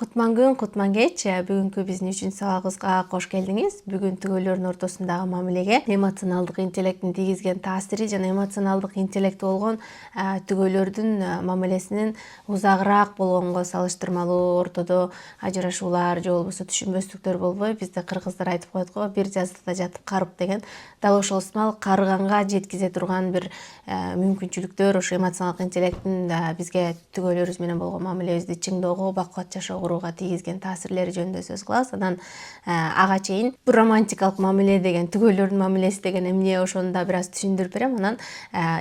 Кутман күн, кутман кеч. Бүгүнкү биздин 3-сабагыбызга кош келдиңиз. Бүгүн түгөйлөрдүн ортосундагы мамилеге эмоционалдык интеллекттин тийгизген таасири жана эмоционалдык интеллект болгон түгөйлөрдүн мамилесинин узагыраак болгонго салыштырмалуу ортодо ажырашуулар же болбосо түшүнбөстүктөр болбой, бизде кыргыздар айтып коет го, бир жазыкта жатып карып деген. Дал ошол сымал карыганга жеткизе турган бир мүмкүнчүлүктөр ошо эмоционалдык интеллекттин бизге түгөйлөрүбүз менен болгон мамилебизди чыңдоого, бакубат жашоо курууга тийгизген таасирлери жөнүндө сөз кылабыз. Анан ага чейин бул романтикалык мамиле деген, түгөйлөрдүн мамилеси деген эмне, ошону да бир аз түшүндүрүп берем. Анан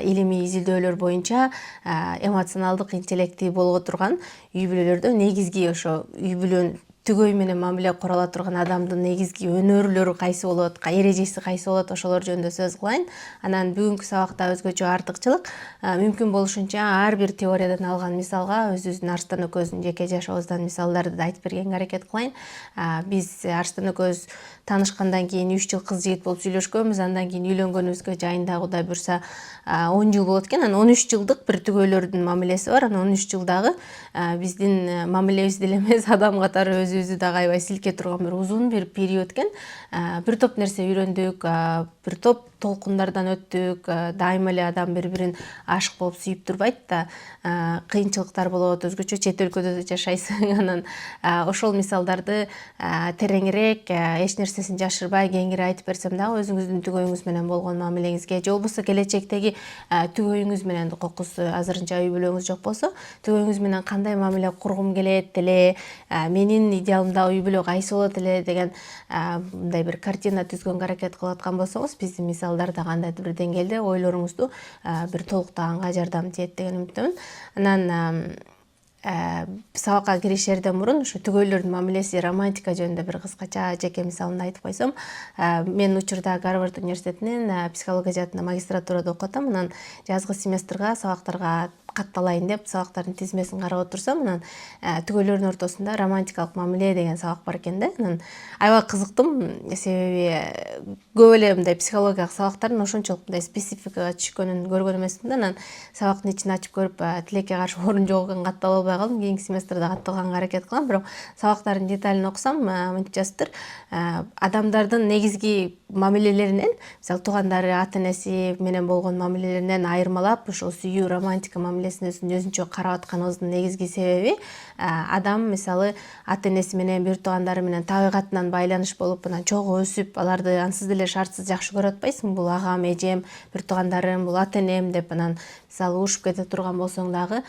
илимий изилдөөлөр боюнча эмоционалдык интеллекти болго турган үй бүлөлөрдө негизги ошо үй бүлөнүн түгөй менен мамиле кура ала турган адамдын негизги өнөрлөрү кайсы болот, эрежеси кайсы болот, ошолор жөнүндө сөз кылайын. Анан бүгүнкү сабакта өзгөчө артыкчылык мүмкүн болушунча ар бир теориядан алган мисалга өзүбүздүн Арстан экөөбүздүн жеке жашообуздан мисалдарды да айтып бергенге аракет кылайын. Биз Арстан экөөбүз таанышкандан кийин 3 жыл кыз жигит болуп сүйлөшкөнбүз, андан кийин үйлөнгөнүбүзгө жайында Кудай буйрса 10 жыл болот экен. Анан 13 жылдык бир түгөйлөрдүн мамилеси бар. Анан 13 жылдагы биздин мамилебизди эле эмес, адам катары өзүбүздү дагы аябай силке турган бир узун бир период экен. Бир топ нерсе үйрөндүк, бир топ толкундардан өттүк. Дайыма эле адам бири-бирин ашык болуп сүйүп турбайт да, кыйынчылыктар болот, өзгөчө чет өлкөдө жашайсың. Анан ошол мисалдарды тереңирээк, эч нерсесин жашырбай кеңири айтып берсем дагы, өзүңүздүн түгөйүңүз менен болгон мамилеңизге же болбосо келечектеги түгөйүңүз менен, кокусу азырынча үй бүлөңүз жок болсо, түгөйүңүз менен кандай мамиле кургум келет эле, менин идеалымдагы үй бүлө кайсы болот эле деген мындай бир картина түзгөнгө аракет кылып аткан болсоңуз, биздин мисалдарда кандайдыр бир деңгээлде ойлоруңузду бир толуктаганга жардам тиет деген үмүттөмүн. Анан сабакка киришерден мурун ушу түгөйлөрдүн мамилеси романтика жөнүндө бир кыскача жеке мисалын айтып койсом, мен учурда Гарвард университетинин психология жаатында магистратурада окуп атам. Анан жазгы семестрга сабактарга катталайын деп сабактардын тизмесин карап отурсам, анан түгөйлөрдүн ортосунда романтикалык мамиле деген сабак бар экен да. Анан аябай кызыктым, себеби көп эле мындай психологиялык сабактардын ошончолук мындай спецификага түшкөнүн көргөн эмесмин да. Анан сабактын ичин ачып көрүп, тилекке каршы орун жок экен, каттала албай калдым. Кийинки семестрде катталганга аракет кылам, бирок сабактардын деталин окусам, мынтип жазыптыр. Адамдардын негизги мамилелеринен, мисалы туугандары, ата энеси менен болгон мамилелеринен айырмалап, ошол сүйүү, романтика мамилесин өзүнчө карап атканыбыздын негизги себеби, адам мисалы ата энеси менен, бир туугандары менен табигатынан байланыш болуп, анан чогуу өсүп, аларды ансыз деле шартсыз жакшы көрүп атпайсың. Бул агам, эжем, бир туугандарым, бул ата энем деп, анан мисалы урушуп кете турган болсоң дагы,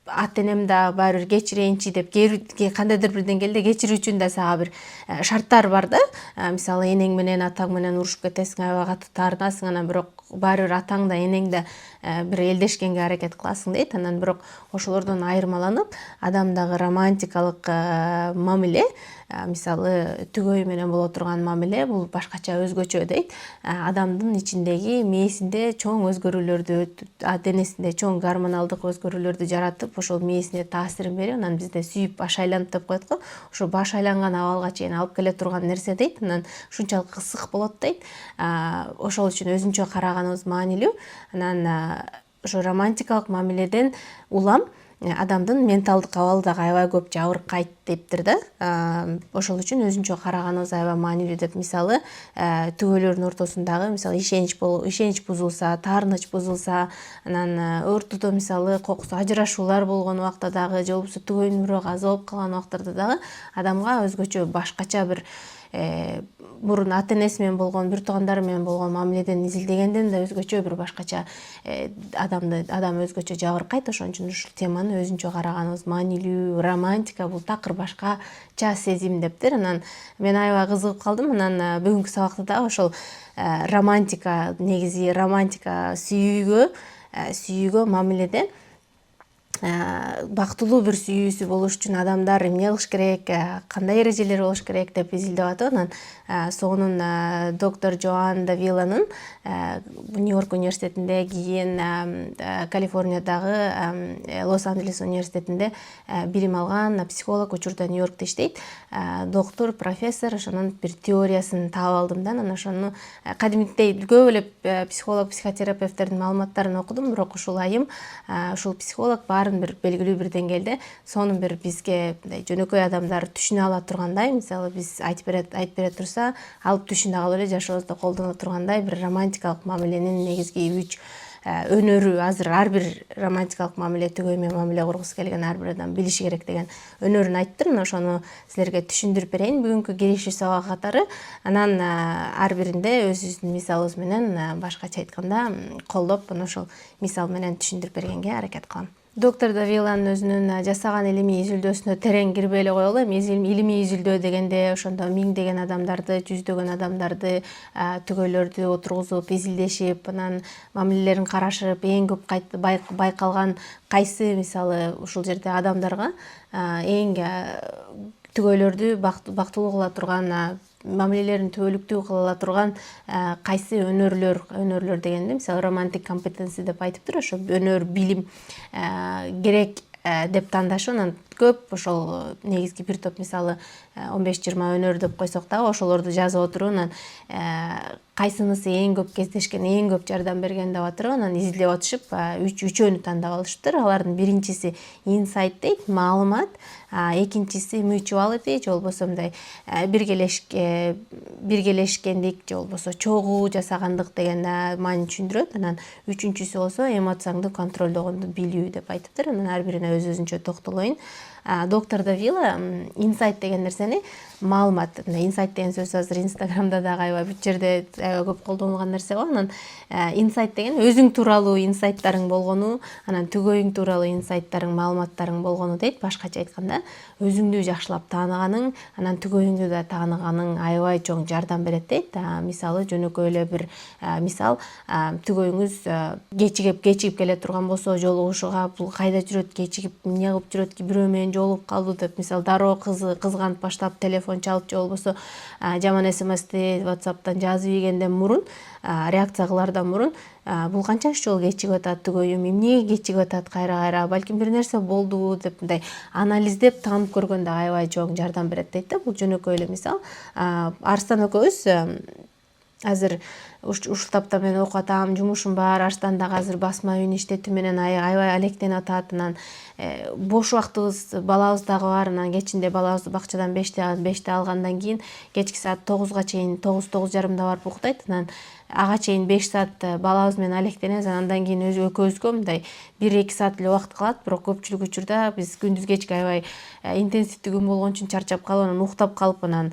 ата энем да баары бир кечирейинчи деп, кандайдыр бир деңгээлде кечирүү үчүн да сага бир шарттар бар да. Мисалы энең менен, атаң менен урушуп кетесиң, аябай катуу таарынасың, анан бирок баары бир атаң да, энең да бир элдешкенге аракет кыласың дейт. Анан бирок ошолордон айырмаланып, адамдагы романтикалык мамиле, мисалы түгөй менен боло турган мамиле, бул башкача, өзгөчө дейт. Адамдын ичиндеги мээсинде чоң өзгөрүүлөрдү, денесинде чоң гормоналдык өзгөрүүлөрдү жаратып, ошол мээсине таасирин берип, анан бизде сүйүп баш айланып деп коет го, ошо баш айланган абалга чейин алып келе турган нерсе дейт. Анан ушунчалык ысык болот дейт. Ошол үчүн өзүнчө караганыбыз маанилүү. Анан ошо романтикалык мамиледен улам адамдын менталдык абалы дагы аябай көп жабыркайт дептир да. Ошол үчүн өзүнчө караганыбыз аябай маанилүү деп. Мисалы түгөйлөрдүн ортосундагы мисалы ишенич бузулса, таарыныч бузулса, анан ортодо мисалы кокусу ажырашуулар болгон убакта дагы, же болбосо түгөйүн бирөө азалып калган убактарда дагы адамга өзгөчө башкача бир мурун ата энеси менен болгон, бир туугандары менен болгон мамиледен изилдегенден да өзгөчө бир башкача адам өзгөчө жабыркайт. Ошон үчүн ушул теманы өзүнчө караганыбыз маанилүү. Романтика бул такыр башкача сезим дептир. Анан мен аябай кызыгып калдым. Анан бүгүнкү сабакта дагы ошол романтика, негизи романтика сүйүүгө мамиледе бактылуу бир сүйүүсү болуш үчүн адамдар эмне кылыш керек, кандай эрежелер болуш керек деп изилдеп атып. Анан сонун доктор Джоан Давиланын Нью-Йорк университетинде, кийин Калифорниядагы Лос-Анджелес университетинде билим алган психолог, учурда Нью-Йоркто иштейт. Доктор, профессор, ошонун бир теориясын таап алдым да. Анан ошону кадимдей көп эле психолог, психотерапевттердин маалыматтарын окудум, бирок ушул айым ушул психолог баарын анан бир белгилүү бир деңгээлде сонун бир бизге мындай жөнөкөй адамдар түшүнө ала тургандай, мисалы биз айтып бере турса алып түшүнө калып эле жашообузда колдоно тургандай бир романтикалык мамиленин негизги үч өнөрү. Азыр ар бир романтикалык мамиле, түгөй менен мамиле кургусу келген ар бир адам билиши керек деген өнөрүн айттым. Ошону силерге түшүндүрүп берейин бүгүнкү киришүү сабагы катары. Анан ар биринде өзүбүздүн мисалыбыз менен башкача айтканда колдоп, ошол мисал менен түшүндүрүп бергенге аракет кылам. Доктор Давиланын өзүнүн жасаган илимий изилдөөсүнө терең кирбей эле коелу. Эми илимий изилдөө дегенде ошондо миңдеген адамдарды, жүздөгөн адамдарды, түгөйлөрдү отургузуп, изилдешип, анан мамилелерин карашып, эң көп байкалган кайсы, мисалы ушул жерде адамдарга эң түгөйлөрдү бактылуу кыла турган, мамилелерин түбөлүктүү кыла ала турган кайсы өнөрлөр дегенде, мисалы романтик компетенция деп айтыптыр. Ошо өнөр, билим керек деп тандашып, анан көп ошол негизги бир топ, мисалы 15-20 өнөр деп койсок дагы ошолорду жазып отуруп, анан кайсынысы эң көп кездешкен, эң көп жардам берген деп отуруп, анан изилдеп атышып, үчөөнү тандап алышыптыр. Алардын биринчиси инсайт дейт, маалымат, экинчиси mutuality, же болбосо мындай биргелешкендик, же болбосо чогуу жасагандык деген маанини түшүндүрөт. Анан үчүнчүсү болсо эмоцияңды контролдогонду билүү деп айтыптыр. Анан ар бирине өз-өзүнчө токтолоюн. Доктор Давила инсайт деген нерсени, маалымат, инсайт деген сөз азыр Инстаграмда дагы аябай бүт жерде аябай көп колдонулган нерсе го. Анан инсайт деген өзүң тууралуу инсайттарың болгону, анан түгөйүң тууралуу инсайттарың, маалыматтарың болгону дейт. Башкача айтканда, өзүңдү жакшылап тааныганың, анан түгөйүңдү да тааныганың аябай чоң жардам берет дейт. Мисалы жөнөкөй эле бир мисал, түгөйүңүз кечигип келе турган болсо, жолугушууга бул кайда жүрөт, кечигип эмне кылып жүрөт, бирөө менен жолугуп калды деп, мисалы дароо кызганып баштап телефон чалып, же болбосо жаман смсти WhatsApp'тан жазып ийгенден мурун, реакция кылаардан мурун, бул канчанчы жолу кечигип атат, түгөйүм эмнеге кечигип атат кайра, балким бир нерсе болдубу деп мындай анализдеп таанып көргөндө аябай чоң жардам берет дейт да. Бул жөнөкөй эле мисал. Арстан экөөбүз азыр ушул тапта мен окуп атам, жумушум бар. Арстан дагы азыр басма үйүн иштетүү менен аябай алектенип атат. Анан бош убактыбыз, балабыз дагы бар. Анан кечинде балабызды бакчадан 5-те алгандан кийин кечки саат 9га чейин, 9-9:30 барып уктайт. Анан ага чейин 5 саат балабыз менен алектенебиз. Андан кийин экөөбүзгө мындай 1-2 саат эле убакыт калат. Бирок көпчүлүк учурда биз күндүз кечки аябай интенсивдүү күн болгон үчүн чарчап калып, анан уктап калып, анан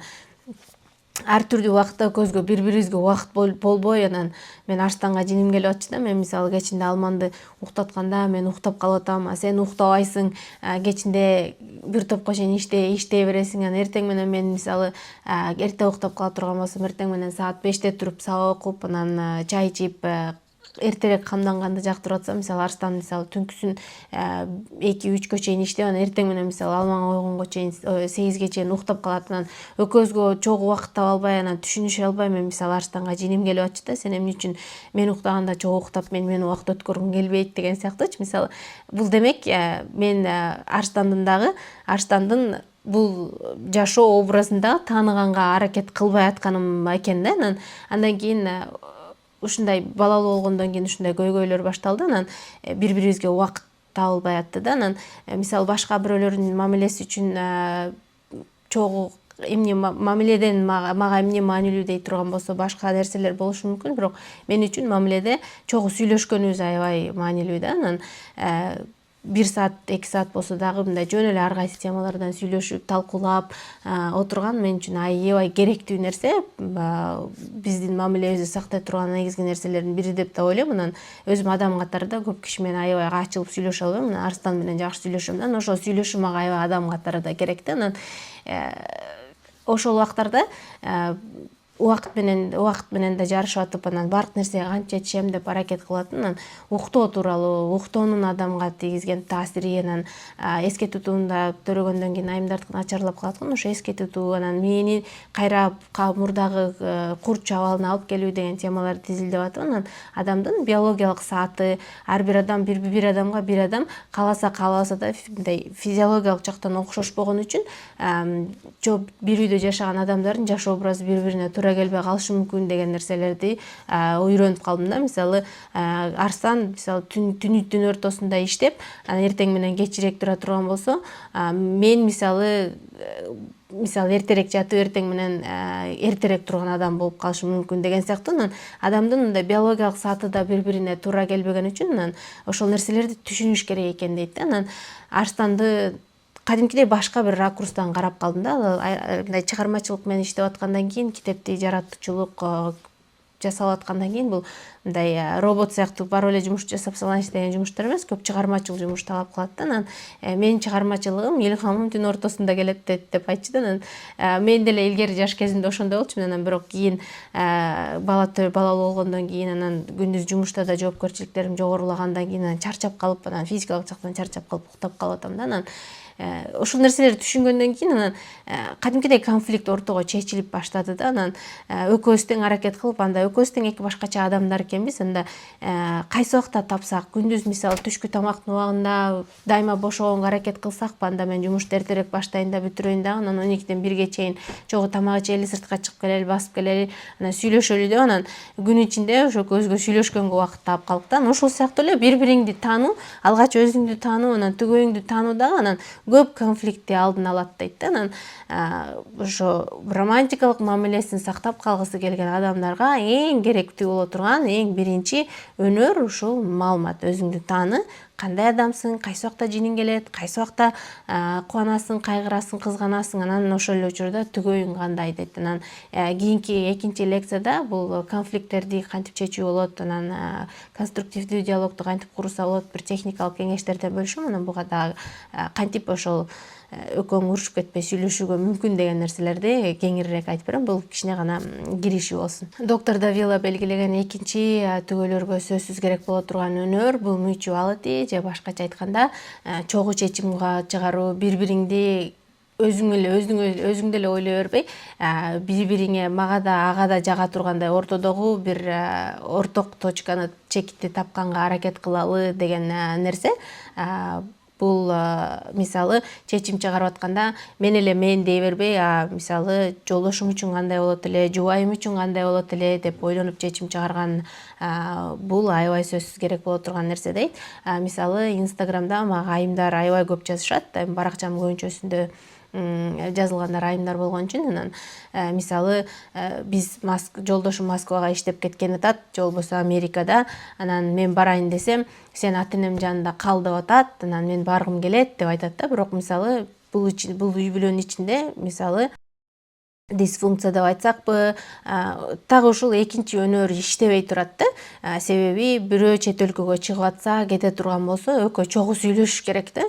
ар түрдүү убакытта көзгө бири-бирибизге убакыт болбой, анан мен Арстанга жиним келип атчы да. Мен мисалы кечинде Алманды уктатканда мен уктап калып атам, сен уктабайсың, кечинде бир топко чейин иштей бересиң, анан эртең менен мен мисалы эрте уктап кала турган болсом, эртең менен саат 5-те туруп сабак окуп, анан чай ичип, эртерээк камданганды жактырып атсам, мисалы Арстан мисалы түнкүсүн 2-3кө чейин иштеп, анан эртең менен мисалы Алман ойгонго чейин 8ге чейин уктап калат. Анан экөөбүзгө чогуу убакыт таба албай, анан түшүнүшө албай, мен мисалы Арстанга жиним келип атчы да, сен эмне үчүн мен уктаганда чогуу уктап, менин убакыт өткөргүң келбейт деген сыяктуучу. Мисалы бул демек мен Арстандын бул жашоо образын дагы тааныганга аракет кылбай атканым экен да. Андан кийин ушундай балалуу болгондон кийин ушундай көйгөйлөр башталды. Анан бири-бирибизге убакыт табылбай атты да. Анан мисалы башка бирөөлөрдүн мамилеси үчүн чогуу эмне мамиледен мага эмне маанилүү дей турган болсо, башка нерселер болушу мүмкүн, бирок мен үчүн мамиледе чогуу сүйлөшкөнүбүз аябай маанилүү да. Анан 1 саат, 2 саат болсо дагы мындай жөн эле ар кайсы темалардан сүйлөшүп, талкуулап отурган мен үчүн аябай керектүү нерсе. Биздин мамилебизди сактай турган негизги нерселердин бири деп да ойлойм. Анан өзүм адам катары да көп киши менен аябай ачылып сүйлөшө албайм. Анан Арстан менен жакшы сүйлөшөм да. Ошол сүйлөшүү мага аябай адам катары да керек да. Анан ошол убактарда убакыт менен да жарышып атып, анан баардык нерсеге кантип жетишем деп аракет кылып атам. Анан уктоо тууралуу, уктоонун адамга тийгизген таасири, анан эске тутуумда төрөгөндөн кийин айымдардыкы начарлап калат го. Ошо эске тутуу, анан мээни кайра мурдагы курч абалына алып келүү деген темаларды изилдеп атып, анан адамдын биологиялык сааты, ар бир адам бир адамга бир адам кааласа каалабаса да мындай физиологиялык жактан окшошпогон үчүн бир үйдө жашаган адамдардын жашоо образы бири-бирине туура туура келбей калышы мүмкүн деген нерселерди үйрөнүп калдым да. Мисалы Арстан мисалы түн ортосунда иштеп, эртең менен кечирээк тура турган болсо, мен мисалы эртерээк жатып, эртең менен эртерээк турган адам болуп калышы мүмкүн деген сыяктуу. Анан адамдын мындай биологиялык сааты да бири-бирине туура келбеген үчүн анан ошол нерселерди түшүнүш керек экен дейт да. Анан Арстанды кадимкидей башка бир ракурстан карап калдым да. Мындай чыгармачылык менен иштеп аткандан кийин, китепти жаратуучулук жасап аткандан кийин бул мындай робот сыяктуу барып эле жумуш жасап салайынчы деген жумуштар эмес, көп чыгармачыл жумуш талап кылат да. Анан менин чыгармачылыгым, илхамым түн ортосунда келет деп айтчу да. Анан мен деле илгери жаш кезимде ошондой болчумун. Анан бирок кийин балалуу болгондон кийин, анан күндүз жумушта да жоопкерчиликтерим жогорулагандан кийин анан чарчап калып, анан физикалык жактан чарчап калып уктап калып атам да. Анан ошол нерселерди түшүнгөндөн кийин анан кадимкидей конфликт ортого чечилип баштады да. Анан экөөбүз тең аракет кылып, анда экөөбүз тең эки башкача адамдар экенбиз. Анда кайсы убакта тапсак, күндүз мисалы түшкү тамактын убагында дайыма бошогонго аракет кылсакпы, анда мен жумушту эртерээк баштайын да, бүтүрөйүн дагы, анан 12ден 1ге чейин чогуу тамак ичели, сыртка чыгып келели, басып келели, анан сүйлөшөлү деп, анан күн ичинде ошо экөөбүзгө сүйлөшкөнгө убакыт таап калдык да. Анан ошол сыяктуу эле бири-бириңди таануу, алгач өзүңдү таануу, анан төгөйүңдү таануу дагы анан көп конфликтти алдын алат дейт да. Анан ошо романтикалык мамилесин сактап калгысы келген адамдарга эң керектүү боло турган эң биринчи өнөр ушул маалымат. Өзүңдү тааны, кандай адамсың, кайсы убакта жиниң келет, кайсы убакта кубанасың, кайгырасың, кызганасың, анан ошол эле учурда түгөйүң кандай дейт. Анан кийинки экинчи лекцияда бул конфликттерди кантип чечүү болот, анан конструктивдүү диалогду кантип курса болот, бир техникалык кеңештерден бөлүшөм. Анан буга дагы кантип ошол экөөң урушуп кетпей сүйлөшүүгө мүмкүн деген нерселерди кеңирээк айтып берем. Бул кичине гана кириши болсун. Доктор Давила белгилеген экинчи түгөйлөргө сөзсүз керек боло турган өнөр бул mutuality, же башкача айтканда чогуу чечим чыгаруу, бири-бириңди өзүң деле ойлой бербей, бири-бириңе мага да ага да жага тургандай ортодогу бир орток точканы, чекитти тапканга аракет кылалы деген нерсе. Бул мисалы чечим чыгарып атканда мен эле мен дей бербей, мисалы жолдошум үчүн кандай болот эле, жубайым үчүн кандай болот эле деп ойлонуп чечим чыгарган, бул аябай сөзсүз керек боло турган нерсе дейт. Мисалы Инстаграмда мага айымдар аябай көп жазышат. Баракчамдын көбүнчөсүндө жазылгандар айымдар болгон үчүн. Анан мисалы биз жолдошум Москвага иштеп кеткен атат, же болбосо Америкада. Анан мен барайын десем, сен ата-энем жанында кал деп атат, анан мен баргым келет деп айтат да. Бирок мисалы бул үй бүлөнүн ичинде мисалы дисфункция деп айтсакпы, так ушул экинчи өнөр иштебей турат да. Себеби бирөө чет өлкөгө чыгып атса, кете турган болсо, экөө чогуу сүйлөшүш керек да.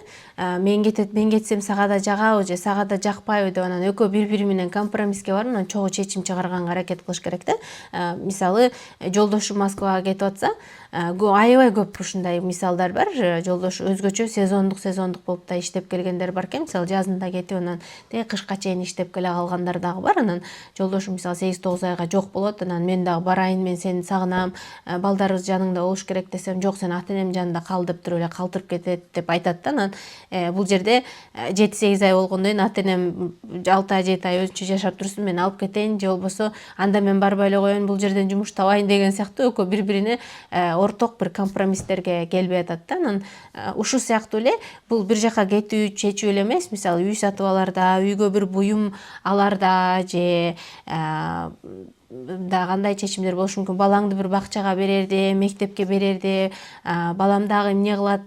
Мен кетсем сага да жагабы же сага да жакпайбы деп, анан экөө бири-бири менен компромисске барып, анан чогуу чечим чыгарганга аракет кылыш керек да. Мисалы жолдошум Москвага кетип атса, аябай көп ушундай мисалдар бар. Жолдош өзгөчө сезондук болуп да иштеп келгендер бар экен. Мисалы жазында кетип, анан кышка чейин иштеп келе калгандар дагы бар. Анан жолдошум мисалы 8-9 айга жок болот. Анан мен дагы барайын, мен сени сагынам, балдарыбыз жаныңда болуш керек десем, жок, сен ата-энем жанында кал деп туруп эле калтырып кетет деп айтат да. Анан бул жерде 7-8 ай болгондон кийин ата-энем 6-7 ай өзүнчө жашап турсун, мен алып кетейин, же болбосо анда мен барбай эле коеюн, бул жерден жумуш табайын деген сыяктуу экөө бири-бирине орток бир компромисстерге келбей атат да. Анан ушул сыяктуу эле бул бир жака кетүү, чечүү эле эмес. Мисалы үй сатып аларда, үйгө бир буюм аларда, же да кандай чечимдер болушу мүмкүн, балаңды бир бакчага берерде, мектепке берерде, балам дагы эмне кылат,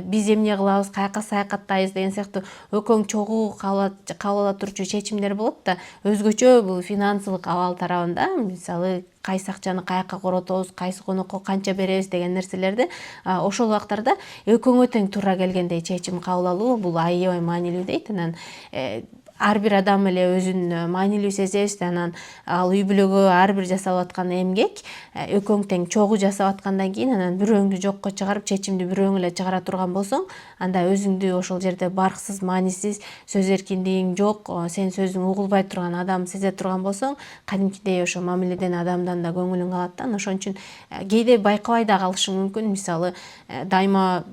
биз эмне кылабыз, каяка саякаттайбыз деген сыяктуу экөөң чогуу кабыл ала турчу чечимдер болот да. Өзгөчө бул финансылык абал тарабында, мисалы кайсы акчаны каяка коротобуз, кайсы конокко канча беребиз деген нерселерди ошол убактарда экөөңө тең туура келгендей чечим кабыл алуу бул аябай маанилүү дейт. Анан ар бир адам эле өзүн маанилүү сезебиз. Анан ал үй бүлөгө ар бир жасалып аткан эмгек экөөң тең чогуу жасап аткандан кийин, анан бирөөңдү жокко чыгарып, чечимди бирөөң эле чыгара турган болсоң, анда өзүңдү ошол жерде барксыз, маанисиз, сөз эркиндигиң жок, сен сөзүң угулбай турган адам сезе турган болсоң, кадимкидей ошо мамиледен адамдан да көңүлүң калат да. Ошон үчүн кээде байкабай да калышың мүмкүн. Мисалы дайыма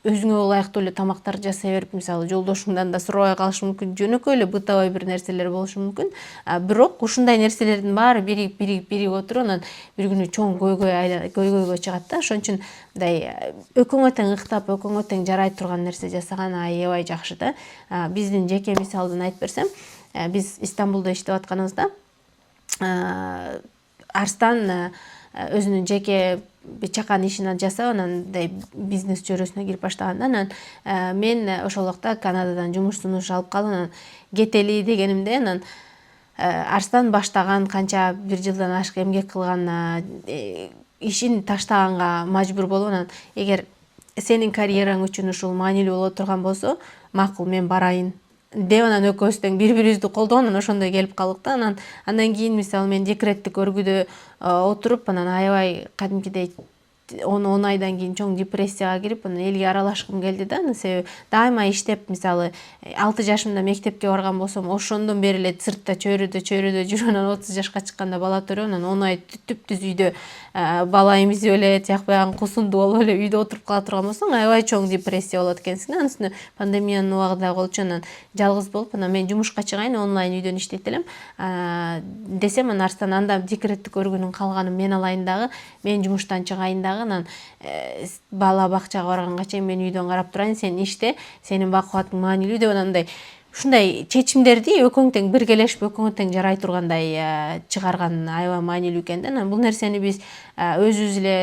өзүңө ылайыктуу эле тамактарды жасай берип, мисалы жолдошуңдан да сурабай калышы мүмкүн, жөнөкөй эле бытовой бир нерселер болушу мүмкүн. Бирок ушундай нерселердин баары бирип отуруп, анан бир күнү чоң көйгөйгө чыгат да. Ошон үчүн мындай экөөңө тең ыктап, экөөңө тең жарай турган нерсе жасаган аябай жакшы да. Биздин жеке мисалдан айтып берсем, биз Истанбулда иштеп атканыбызда Арстан өзүнүн жеке чакан ишин жасап, анан мындай бизнес чөйрөсүнө кирип баштаганда, анан мен ошол убакта Канададан жумуш сунуш алып калып, анан кетели дегенимде, анан Арстан баштаган канча бир жылдан ашык эмгек кылган ишин таштаганга мажбур болуп, анан эгер сенин карьераң үчүн ушул маанилүү боло турган болсо, макул мен барайын деп, анан экөөбүз тең бири-бирибизди колдоп, анан ошондой келип калдык да. Андан кийин мисалы мен декреттик өргүдө отуруп, анан аябай кадимкидей 10 айдан кийин чоң депрессияга кирип, анан элге аралашкым келди да. Себеби дайыма иштеп, мисалы 6 жашымда мектепке барган болсом, ошондон бери эле сыртта чөйрөдө жүрүп, анан 30 жашка чыкканда бала төрөп, анан 10 ай түптүз үйдө бала эмизип эле, тиякпаган кусунду болуп эле үйдө отуруп кала турган болсоң, аябай чоң депрессия болот экенсиң. Анын үстүнө пандемиянын убагы дагы болчу, анан жалгыз болуп, анан мен жумушка чыгайын, онлайн үйдөн иштейт элем десем, анан Арстан анда декреттик өргүнүн калганын мен алайын дагы, мен жумуштан чыгайын дагы, анан бала бакчага барганга чейин мен үйдөн карап турайын, сен иште, сенин бакубатың маанилүү деп, анандай ушундай чечимдерди экөөң тең биргелешип, экөөңө тең жарай тургандай чыгарган аябай маанилүү экен да. Анан бул нерсени биз өзүбүз эле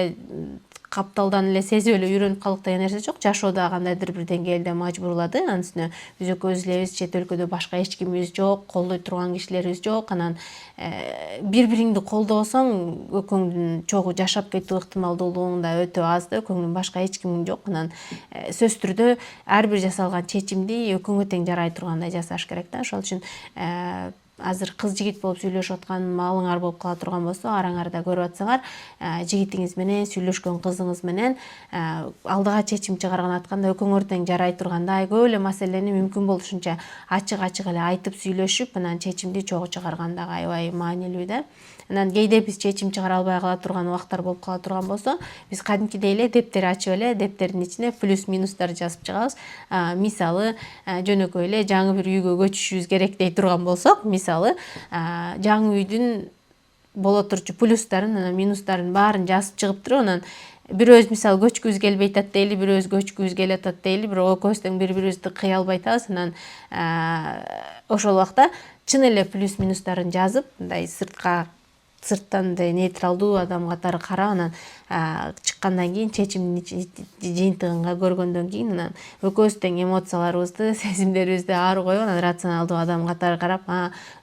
капталдан эле сезип эле үйрөнүп калдык деген нерсе жок. Жашоо да кандайдыр бир деңгээлде мажбурлады. Анын үстүнө биз экөөбүз элебиз, чет өлкөдө башка эч кимибиз жок, колдой турган кишилерибиз жок. Анан бири-бириңди колдобосоң, экөөңдүн чогуу жашап кетүү ыктымалдуулугуң да өтө аз да, экөөңдүн башка эч кимиң жок. Анан сөзсүз түрдө ар бир жасалган чечимди экөөңгө тең жарай тургандай жасаш керек да. Ошол үчүн азыр кыз жигит болуп сүйлөшүп аткан маалыңар болуп кала турган болсо, араңарда көрүп атсаңар, жигитиңиз менен сүйлөшкөн кызыңыз менен алдыга чечим чыгарган атканда экөөңөр тең жарай тургандай көп эле маселени мүмкүн болушунча ачык эле айтып сүйлөшүп, анан чечимди чогуу чыгарган дагы аябай маанилүү да. Анан кээде биз чечим чыгара албай кала турган убактар болуп кала турган болсо, биз кадимкидей эле дептер ачып эле, дептердин ичине плюс минустар жазып чыгабыз. Мисалы жөнөкөй эле жаңы бир үйгө көчүшүбүз керек дей турган болсок, мисалы жаңы үйдүн боло турчу плюстарын, анан минустарын баарын жазып чыгып туруп, анан бирөөбүз мисалы көчкүбүз келбей атат дейли, бирөөбүз көчкүбүз келип атат дейли, бирок экөөбүз тең бири-бирибизди кыя албай атабыз. Анан ошол убакта чын эле плюс минустарын жазып, мындай сырттан нейтралдуу адам катары карап, анан чыккандан кийин чечимдин жыйынтыгын көргөндөн кийин, анан экөөбүз тең эмоцияларыбызды, сезимдерибизди ары коюп, анан рационалдуу адам катары карап,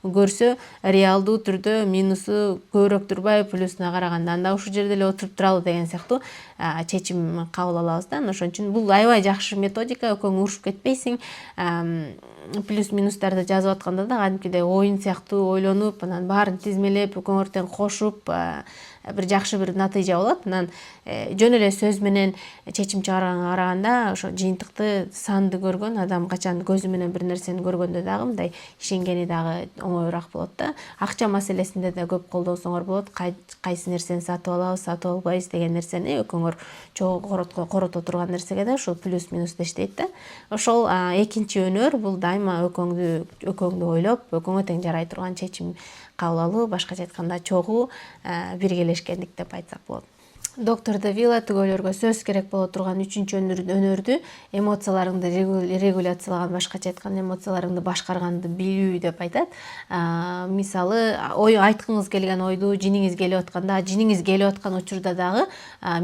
көрсө реалдуу түрдө минусу көбүрөөк турбайбы плюсуна караганда, анда ушул жерде эле отуруп туралы деген сыяктуу чечим кабыл алабыз да. Ошон үчүн бул аябай жакшы методика, экөөң урушуп кетпейсиң. Плюс минустарды жазып атканда да кадимкидей оюн сыяктуу ойлонуп, анан баарын тизмелеп, экөөңөр тең кошуп, бир жакшы бир натыйжа болот. Анан жөн эле сөз менен чечим чыгарганга караганда, ошо жыйынтыкты санды көргөн адам качан көзү менен бир нерсени көргөндө дагы мындай ишенгени дагы оңоюраак болот да. Акча маселесинде да көп колдонсоңор болот. Кайсы нерсени сатып алабыз, сатып албайбыз деген нерсени экөөңөр чогуу корото турган нерсеге да ушул плюс минус иштейт да. Ошол экинчи өнөр, бул дайыма экөөңдү ойлоп, экөөңө тең жарай турган чечим кабыл алуу, башкача айтканда чогуу биргелешкендик деп айтсак болот. Доктор Давила түгөйлөргө сөз керек боло турган үчүнчү өнөрдү эмоцияларыңды регуляциялаган, башкача айтканда эмоцияларыңды башкарганды билүү деп айтат. Мисалы айткыңыз келген ойду жиниңиз келип атканда, жиниңиз келип аткан учурда дагы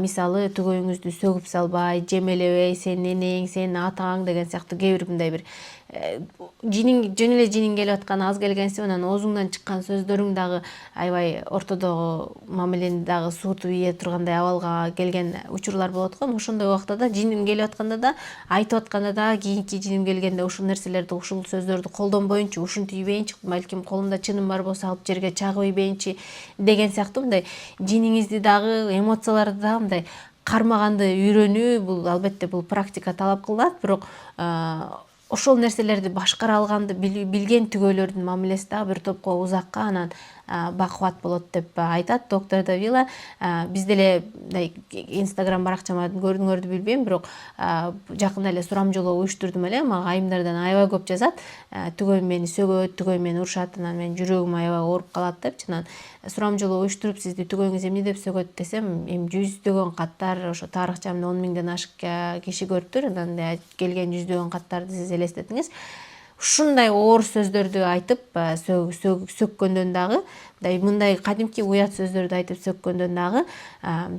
мисалы түгөйүңүздү сөгүп салбай, жемелебей, сенин энең, сенин атаң деген сыяктуу кээ бир мындай бир жөн эле жиниң келип аткан аз келгенсип, анан оозуңдан чыккан сөздөрүң дагы аябай ортодогу мамилени дагы суутуп ийе тургандай абалга келген учурлар болот го. Ошондой убакта да жиним келип атканда да, айтып атканда да, кийинки жиним келгенде ушул нерселерди, ушул сөздөрдү колдонбоюнчу, ушинтип ийбейинчи, балким колумда чыным бар болсо алып жерге чагып ийбейинчи деген сыяктуу мындай жиниңизди дагы, эмоцияларды дагы мындай кармаганды үйрөнүү, бул албетте бул практика талап кылат, бирок ошол нерселерди башкара алганды билген түгөйлөрдүн мамилеси дагы бир топко узакка, анан бакубат болот деп айтат доктор Давила. Биз деле Instagram баракчама көрдүңөрдү билбейм, бирок жакында эле сурамжылоо уюштурдум эле. Мага айымдардан аябай көп жазат. Түгөйүм мени сөгөт, түгөйүм мени урушат, анан менин жүрөгүм аябай ооруп калат деп. Анан сурамжылоо уюштуруп сизди түгөйүңүз эмне деп сөгөт десем, эми жүздөгөн каттар, ошо тарыхчамда 10 миңден ашык киши көрүптүр. Анан келген жүздөгөн каттарды сиз элестетиңиз. Ушундай оор сөздөрдү айтып сөккөндөн дагы, мындай кадимки уят сөздөрдү айтып сөккөндөн дагы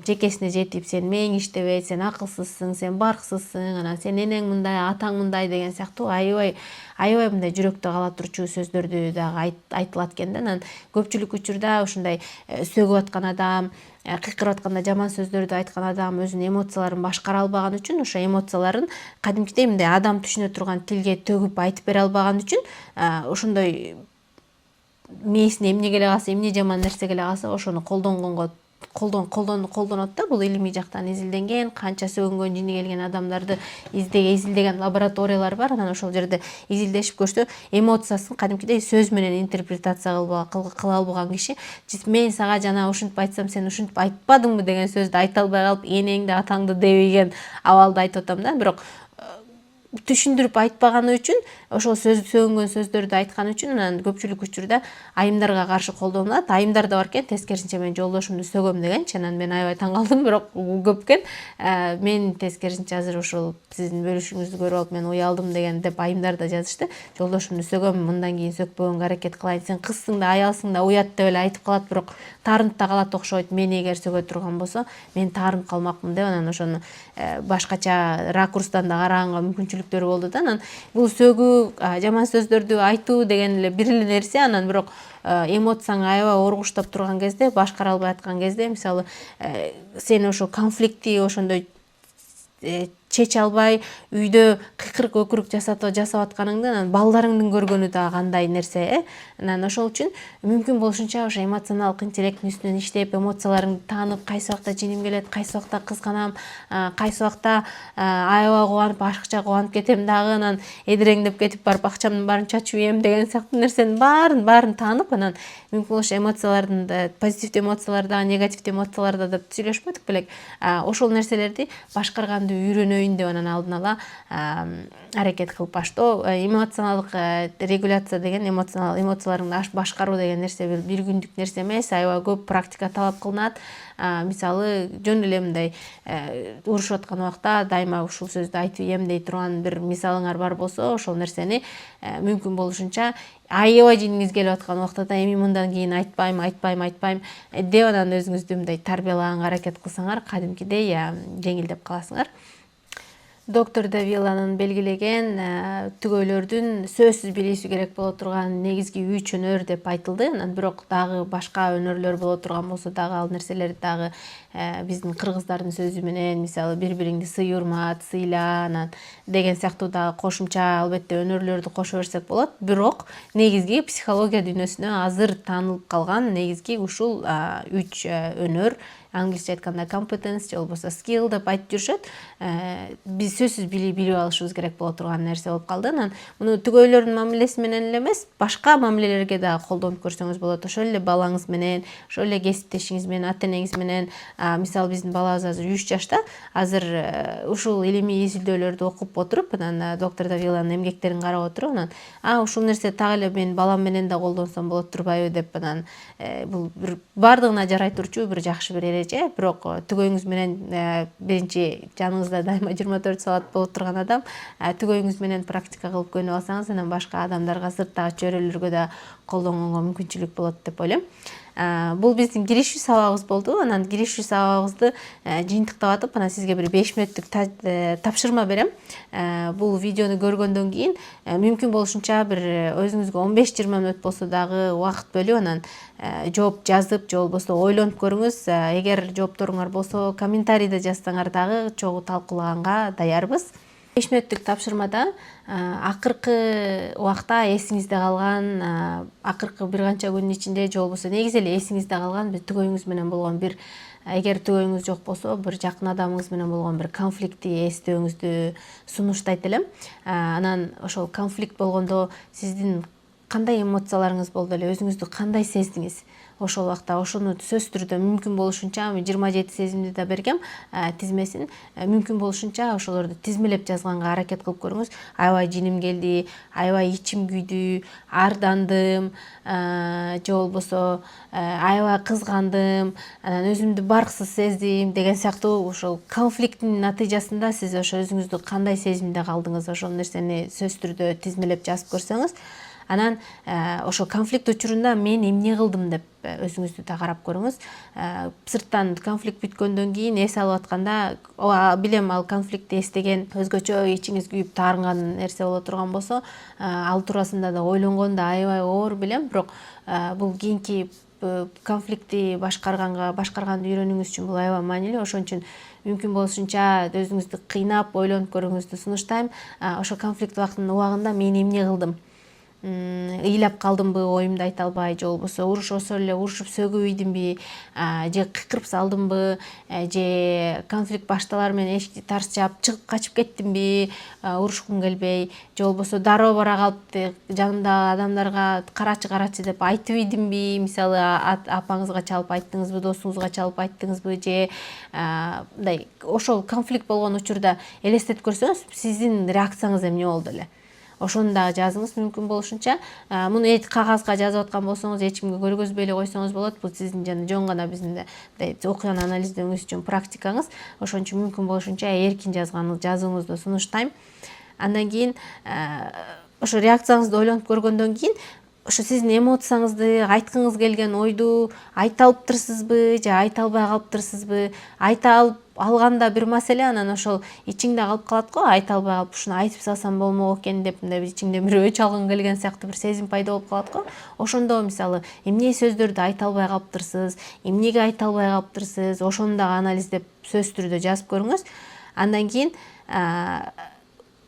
жекесине жетип, сен мээң иштебейт, сен акылсызсың, сен барксызсың, анан сен энең мындай, атаң мындай деген сыяктуу аябай мындай жүрөктө кала турчу сөздөрдү дагы айтылат экен да. Анан көпчүлүк учурда ушундай сөгүп аткан адам, кыйкырып атканда жаман сөздөрдү айткан адам өзүнүн эмоцияларын башкара албаган үчүн, ошо эмоцияларын кадимкидей мындай адам түшүнө турган тилге төгүп айтып бере албаган үчүн ошондой мээсине эмне келе калса, эмне жаман нерсе келе калса, ошону колдонот да. Бул илимий жактан изилденген, канча сөгүнгөн жини келген адамдарды изилдеген лабораториялар бар. Анан ошол жерде изилдешип көрсө, эмоциясын кадимкидей сөз менен интерпретация кыла албаган киши, мен сага жана ушинтип айтсам сен ушинтип айтпадыңбы деген сөздү айта албай калып, энеңди атаңды дебеген абалды айтып атам да. Бирок түшүндүрүп айтпаганы үчүн, ошол сөгүнгөн сөздөрдү айткан үчүн анан көпчүлүк учурда айымдарга каршы колдонулат. Айымдар да бар экен, тескерисинче мен жолдошумду сөгөм дегенчи. Анан мен аябай таң калдым, бирок көп экен. Мен тескерисинче азыр ушул сиздин бөлүшүңүздү көрүп алып мен уялдым деген деп айымдар да жазышты. Жолдошумду сөгөм, мындан кийин сөкпөгөнгө аракет кылайын. Сен кызсың да, аялсың да, уят деп эле айтып калат, бирок таарынып да калат окшойт. Мени эгер сөгө турган болсо, мен таарынып калмакмын деп анан ошону башкача ракурстан да караганга мүмкүнчүлүктөрү болду да. Анан бул сөгүү, жаман сөздөрдү айтуу деген эле бир эле нерсе. Анан бирок эмоцияң аябай оргуштап турган кезде, башкара албай аткан кезде, мисалы сен ошо конфликтти ошондой чече албай үйдө кыйкырык өкүрүк жасап атканыңды анан балдарыңдын көргөнү да кандай нерсе. Анан ошол үчүн мүмкүн болушунча ошо эмоционалдык интеллекттин үстүнөн иштеп, эмоцияларыңды таанып, кайсы убакта жиним келет, кайсы убакта кызганам, кайсы убакта аябай кубанып, ашыкча кубанып кетем дагы, анан эдиреңдеп кетип барып акчамдын баарын чачып ийем деген сыяктуу нерсенин баарын таанып, анан мүмкүн болуша эмоциялардын позитивдүү эмоциялар дагы, негативдүү эмоциялар да деп сүйлөшмөдүк белек. Ошол нерселерди башкарганды үйрөнөйүн деп анан алдын ала аракет кылып баштоо. Эмоционалдык регуляция деген, эмоцияларыңды башкаруу деген нерсе бир күндүк нерсе эмес, аябай көп практика талап кылынат. Мисалы жөн эле мындай урушуп аткан убакта дайыма ушул сөздү айтып ийем дей турган бир мисалыңар бар болсо, ошол нерсени мүмкүн болушунча аябай жиниңиз келип аткан убакта да эми мындан кийин айтпайм деп анан өзүңүздү мындай тарбиялаганга аракет кылсаңар, кадимкидей жеңилдеп каласыңар. Доктор Давиланын белгилеген түгөйлөрдүн сөзсүз билүүсү керек боло турган негизги 3 өнөр деп айтылды. Анан бирок дагы башка өнөрлөр боло турган болсо дагы ал нерселерди дагы биздин кыргыздардын сөзү менен, мисалы бири-бириңди сый урмат, сыйла анан деген сыяктуу дагы кошумча албетте өнөрлөрдү кошо берсек болот. Бирок негизги психология дүйнөсүнө азыр таанылып калган негизги ушул 3 өнөр, англисче айтканда competence же болбосо skill деп айтып жүрүшөт. Биз сөзсүз билип алышыбыз керек боло турган нерсе болуп калды. Анан муну түгөйлөрдүн мамилеси менен эле эмес, башка мамилелерге дагы колдонуп көрсөңүз болот. Ошол эле балаңыз менен, ошол эле кесиптешиңиз менен, ата-энеңиз менен. Мисалы биздин балабыз азыр 3 жашта. Азыр ушул илимий изилдөөлөрдү окуп отуруп, анан доктор Давиланын эмгектерин карап отуруп, анан ушул нерсе так эле мен балам менен да колдонсом болот турбайбы деп анан бул бир бардыгына жарай турчу бир жакшы бир эреже. Бирок түгөйүңүз менен биринчи жаныңызда дайыма 24 саат боло турган адам, түгөйүңүз менен практика кылып көнүп алсаңыз, анан башка адамдарга, сырттагы чөйрөлөргө да колдонгонго мүмкүнчүлүк болот деп ойлойм. Бул биздин киришүү сабагыбыз болду. Анан киришүү сабагыбызды жыйынтыктап атып, анан сизге бир 5 мүнөттүк тапшырма берем. Бул видеону көргөндөн кийин мүмкүн болушунча бир өзүңүзгө 15-20 мүнөт болсо дагы убакыт бөлүп, анан жооп жазып, же болбосо ойлонуп көрүңүз. Эгер жоопторуңар болсо, комментарийде жазсаңар дагы чогуу талкуулаганга даярбыз. 5 мүнөттүк тапшырмада акыркы убакта эсиңизде калган, акыркы бир канча күндүн ичинде же болбосо негизи эле эсиңизде калган бир түгөйүңүз менен болгон бир, эгер түгөйүңүз жок болсо, бир жакын адамыңыз менен болгон бир конфликтти эстөөңүздү сунуштайт элем. Анан ошол конфликт болгондо сиздин кандай эмоцияларыңыз болду эле, өзүңүздү кандай сездиңиз ошол убакта? Ошону сөзсүз түрдө мүмкүн болушунча 27 сезимди да бергем тизмесин, мүмкүн болушунча ошолорду тизмелеп жазганга аракет кылып көрүңүз. Аябай жиним келди, аябай ичим күйдү, ардандым, же болбосо аябай кызгандым, анан өзүмдү барксыз сездим деген сыяктуу ошол конфликттин натыйжасында сиз ошо өзүңүздү кандай сезимде калдыңыз, ошол нерсени сөзсүз түрдө тизмелеп жазып көрсөңүз, анан ошо конфликт учурунда мен эмне кылдым деп өзүңүздү да карап көрүңүз. Сырттан конфликт бүткөндөн кийин эс алып атканда, билем ал конфликтти эстеген өзгөчө ичиңиз күйүп таарынган нерсе боло турган болсо, ал туурасында да ойлонгон да аябай оор билем, бирок бул кийинки конфликтти башкарганды үйрөнүүңүз үчүн бул аябай маанилүү. Ошон үчүн мүмкүн болушунча өзүңүздү кыйнап ойлонуп көрүүңүздү сунуштайм. Ошо конфликт убагында мен эмне кылдым? Ыйлап калдымбы, оюмду айта албай, же болбосо урушосо эле урушуп сөгүп ийдимби, же кыйкырып салдымбы, же конфликт башталар менен эшикти тарс жаап чыгып качып кеттимби, урушкум келбей, же болбосо дароо бара калып жанымдагы адамдарга карачы деп айтып ийдимби, мисалы апаңызга чалып айттыңызбы, досуңузга чалып айттыңызбы, же мындай ошол конфликт болгон учурда элестетип көрсөңүз, сиздин реакцияңыз эмне болду эле? Ошону дагы жазыңыз мүмкүн болушунча. Муну кагазга жазып аткан болсоңуз, эч кимге көргөзбөй эле койсоңуз болот. Бул сиздин жөн гана биздин окуяны анализдөөңүз үчүн практикаңыз. Ошон үчүн мүмкүн болушунча эркин жазууңузду сунуштайм. Андан кийин ошо реакцияңызды ойлонуп көргөндөн кийин ошо сиздин эмоцияңызды, айткыңыз келген ойду айта алыптырсызбы же айта албай калыптырсызбы? Айта алганда бир маселе, анан ошол ичиңде калып калат го, айта албай калып ушуну айтып салсам болмок экен деп мындай ичиңде бир өч алгың келген сыяктуу бир сезим пайда болуп калат го. Ошондо мисалы эмне сөздөрдү айта албай калыптырсыз, эмнеге айта албай калыптырсыз, ошону дагы анализдеп сөзсүз түрдө жазып көрүңүз. Андан кийин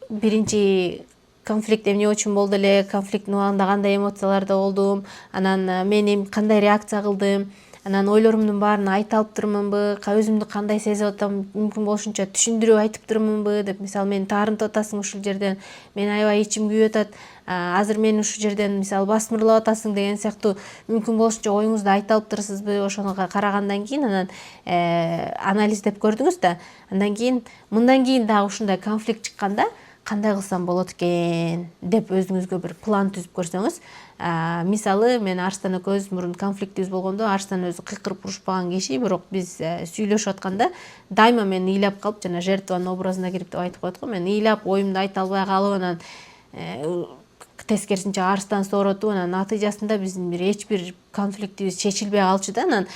биринчи конфликт эмне үчүн болду эле, конфликттин убагында кандай эмоцияларда болдум, анан мен кандай реакция кылдым, анан ойлорумдун баарын айта алыптырмынбы, өзүмдү кандай сезип атам, мүмкүн болушунча түшүндүрүп айтыптырмынбы деп, мисалы мени таарынтып атасың ушул жерден, мен аябай ичим күйүп атат, азыр мени ушул жерден мисалы басмырлап атасың деген сыяктуу мүмкүн болушунча оюңузду айта алыптырсызбы, ошого карагандан кийин анан анализдеп көрдүңүз да. Андан кийин мындан кийин дагы ушундай конфликт чыкканда кандай кылсам болот экен деп өзүңүзгө бир план түзүп көрсөңүз. Мисалы мен Арстан экөөбүз мурун конфликтибиз болгондо, Арстан өзү кыйкырып урушпаган киши, бирок биз сүйлөшүп атканда дайыма мен ыйлап калып, жана жертванын образына кирип деп айтып коет го, мен ыйлап оюмду айта албай калып, анан тескерисинче Арстан сооротуп, анан натыйжасында биздин эч бир конфликтибиз чечилбей калчу да. Анан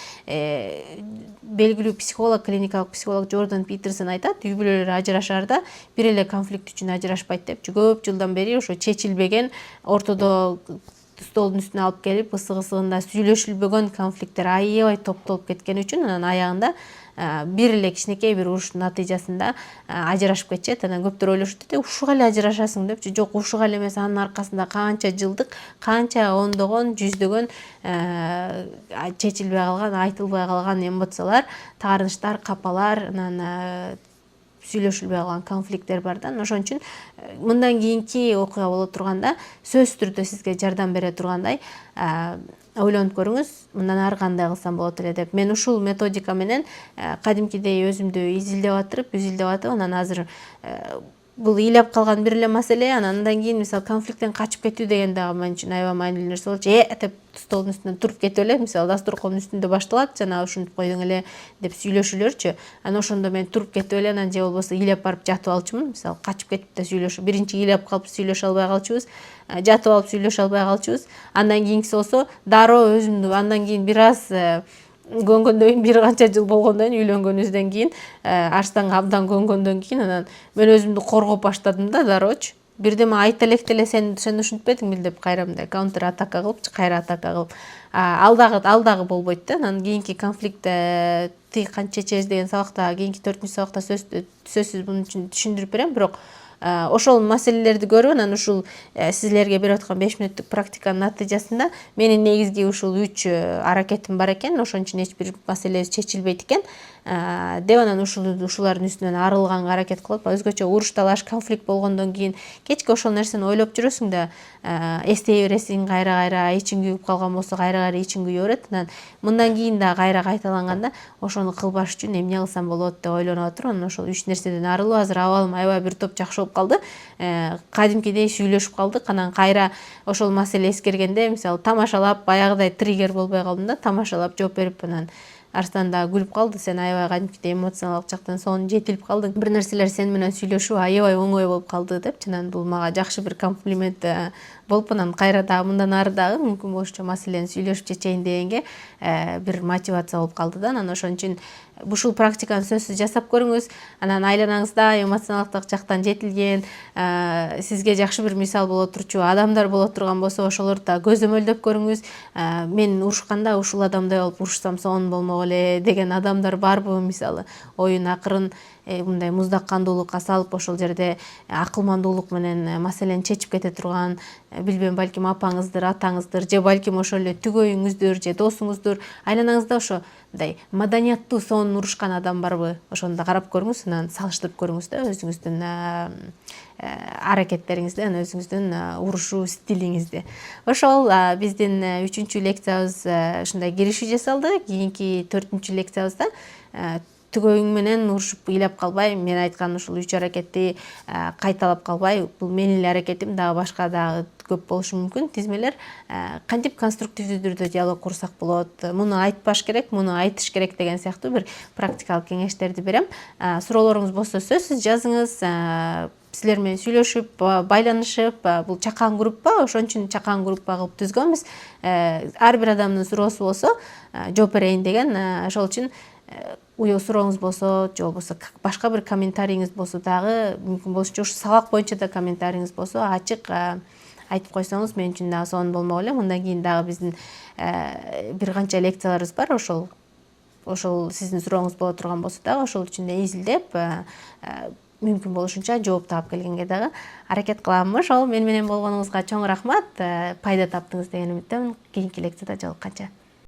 белгилүү психолог, клиникалык психолог Джордан Питерсон айтат, үй бүлөлөр ажырашаарда бир эле конфликт үчүн ажырашпайт деп. Көп жылдан бери ошо чечилбеген, ортодо столдун үстүнө алып келип ысыгында сүйлөшүлбөгөн конфликттер аябай топтолуп кеткен үчүн анан аягында бир эле кичинекей бир уруштун натыйжасында ажырашып кетишет. Анан көптөр ойлошот эте, ушуга эле ажырашасың депчи. Жок, ушуга эле эмес, анын аркасында канча жылдык, канча ондогон, жүздөгөн чечилбей калган, айтылбай калган эмоциялар, таарынычтар, капалар, анан сүйлөшүлбөй калган конфликттер бар да. Ошон үчүн мындан кийинки окуя боло турганда сөзсүз түрдө сизге жардам бере тургандай ойлонуп көрүңүз, мындан ары кандай кылсам болот эле деп. Мен ушул методика менен кадимкидей өзүмдү изилдеп атып, анан азыр бул ыйлап калган бир эле маселе, анан кийин мисалы конфликттен качып кетүү деген дагы мен үчүн аябай маанилүү нерсе болчу. Деп столдун үстүнөн туруп кетип эле, мисалы дасторкондун үстүндө башталат, жана ушинтип койдуң эле деп сүйлөшүүлөрчү. Анан ошондо мен туруп кетип эле, анан же болбосо ыйлап барып жатып алчумун. Мисалы качып кетип да сүйлөшүп, биринчи ыйлап калып сүйлөшө албай калчубуз, жатып алып сүйлөшө албай калчубуз. Андан кийинкиси болсо дароо өзүмдү андан кийин бир аз көнгөндөн кийин, бир канча жыл болгондон кийин, үйлөнгөнүбүздөн кийин, Арстанга абдан көнгөндөн кийин анан мен өзүмдү коргоп баштадым да дароочу. Бирдеме айта электе эле сен ушинтпедиңби деп кайра мындай контр атака кылыпчы, кайра атака кылып. Ал дагы болбойт да. Анан кийинки конфликтте тиги канча чечебиз деген сабакта, кийинки 4-сабакта сөзсүз бунун үчүн түшүндүрүп берем, бирок ошол маселелерди көрүп анан ушул силерге берип аткан 5 мүнөттүк практиканын натыйжасында менин негизги ушул 3 аракетим бар экен, ошон үчүн эч бир маселебиз чечилбейт экен деп анан ушулардын үстүнөн арылганга аракет кылып, өзгөчө уруш талаш конфликт болгондон кийин кечке ошол нерсени ойлоп жүрөсүң да эстей бересиң, кайра ичиң күйүп калган болсо кайра ичиң күйө берет. Анан мындан кийин да кайра кайталанганда ошону кылбаш үчүн эмне кылсам болот деп ойлонуп отуруп, анан ошол 3 нерседен арылып азыр абалым аябай бир топ жакшы болуп калды. Кадимкидей сүйлөшүп калдык. Анан кайра ошол маселе эскергенде, мисалы тамашалап, баягыдай триггер болбой калдым да, тамашалап жооп берип анан Арслан да күлүп калды. Сен аябай кадимкидей эмоционалдык жактан сонун жетилип калдың. Бир нерселер сен менен сүйлөшүү аябай оңой болуп калды деп. Анан бул мага жакшы бир комплимент болуп, анан кайра дагы мындан ары дагы мүмкүн болушунча маселени сүйлөшүп чечейин дегенге бир мотивация болуп калды да. Анан ошон үчүн ушул практиканы сөзсүз жасап көрүңүз. Анан айланаңызда эмоционалдык жактан жетилген, сизге жакшы бир мисал боло турчу адамдар боло турган болсо, ошолорду да көзөмөлдөп көрүңүз. Мен урушканда ушул адамдай болуп урушсам сонун болмок эле деген адамдар барбы? Мисалы оюн акырын мындай муздак кандуулукка салып, ошол жерде акылмандуулук менен маселени чечип кете турган, билбейм, балким апаңыздыр, атаңыздыр, же балким ошол эле түгөйүңүздүр, же досуңузdur. Айланаңызда ошондой маданияттуу сонун урушкан адам барбы? Ошону да карап көрүңүз, анан салыштырып көрүңүз да өзүңүздүн аракеттериңизди, анан өзүңүздүн урушуу стилиңизди. Ошол биздин 3-чү лекциябыз ушундай киришүү жасалды. Кийинки 4-чү лекциябызда түгөйүң менен урушуп ыйлап калбай, мен айткан ушул 3 аракетти кайталап калбай, бул менин эле аракетим, дагы башка дагы көп болушу мүмкүн тизмелер. Кантип конструктивдүү түрдө диалог курсак болот, муну айтпаш керек, муну айтыш керек деген сыяктуу бир практикалык кеңештерди берем. Суроолоруңуз болсо сөзсүз жазыңыз. Силер менен сүйлөшүп, байланышып, бул чакан группа, ошон үчүн чакан группа кылып түзгөнбүз. Ар бир адамдын суроосу болсо жооп берейин деген. Ошол үчүн сурооңуз болсо, же болбосо башка бир комментарийиңиз болсо дагы, мүмкүн болушунча ушу сабак боюнча да комментарийиңиз болсо ачык айтып койсоңуз мен үчүн дагы сонун болмок эле. Мындан кийин дагы биздин бир канча лекцияларыбыз бар. Ошол сиздин сурооңуз боло турган болсо дагы ошол үчүн изилдеп, мүмкүн болушунча жооп таап келгенге дагы аракет кылам. Ошол, мен менен болгонуңузга чоң рахмат. Пайда таптыңыз деген үмүттөмүн. Кийинки лекцияда жолукканча.